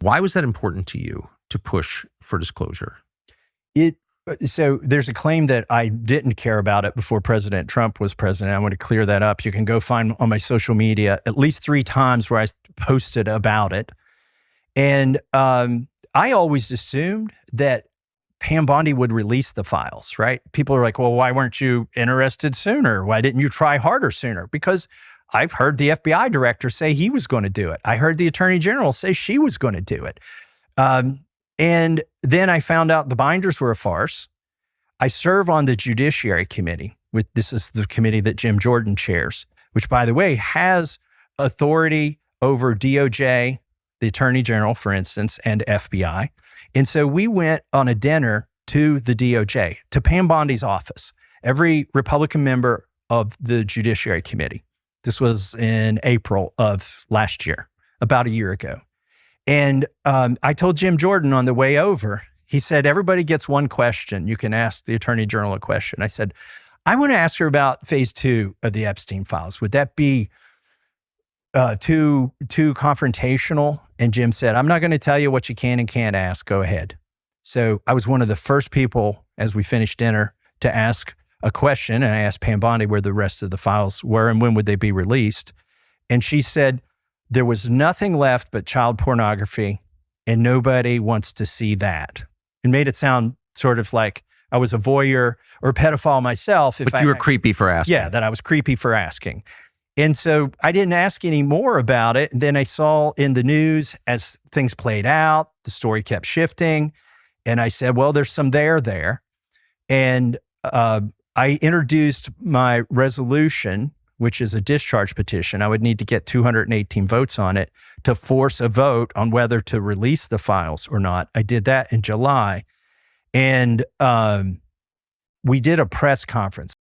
Why was that important to you to push for disclosure? So there's a claim that I didn't care about it before President Trump was president. I want to clear that up. You can go find on my social media at least 3 times where I posted about it. And I always assumed that Pam Bondi would release the files, right? People are like, well, why weren't you interested sooner? Why didn't you try harder sooner? Because I've heard the FBI director say he was going to do it. I heard the attorney general say she was going to do it. And then I found out the binders were a farce. I serve on the Judiciary Committee. This is the committee that Jim Jordan chairs, which, by the way, has authority over DOJ, the attorney general, for instance, and FBI. And so we went on a dinner to the DOJ, to Pam Bondi's office, every Republican member of the Judiciary Committee. This was in April of last year, about a year ago. And I told Jim Jordan on the way over, he said, everybody gets one question. You can ask the attorney general a question. I said, I want to ask her about phase 2 of the Epstein files. Would that be too confrontational? And Jim said, I'm not going to tell you what you can and can't ask. Go ahead. So I was one of the first people, as we finished dinner, to ask a question. And I asked Pam Bondi where the rest of the files were and when would they be released. And she said, there was nothing left but child pornography, and nobody wants to see that. It made it sound sort of like I was a voyeur or a pedophile myself. But you were creepy for asking. Yeah, that I was creepy for asking. And so I didn't ask any more about it. And then I saw in the news as things played out, the story kept shifting. And I said, well, there's some there. And I introduced my resolution, which is a discharge petition. I would need to get 218 votes on it to force a vote on whether to release the files or not. I did that in July. And we did a press conference.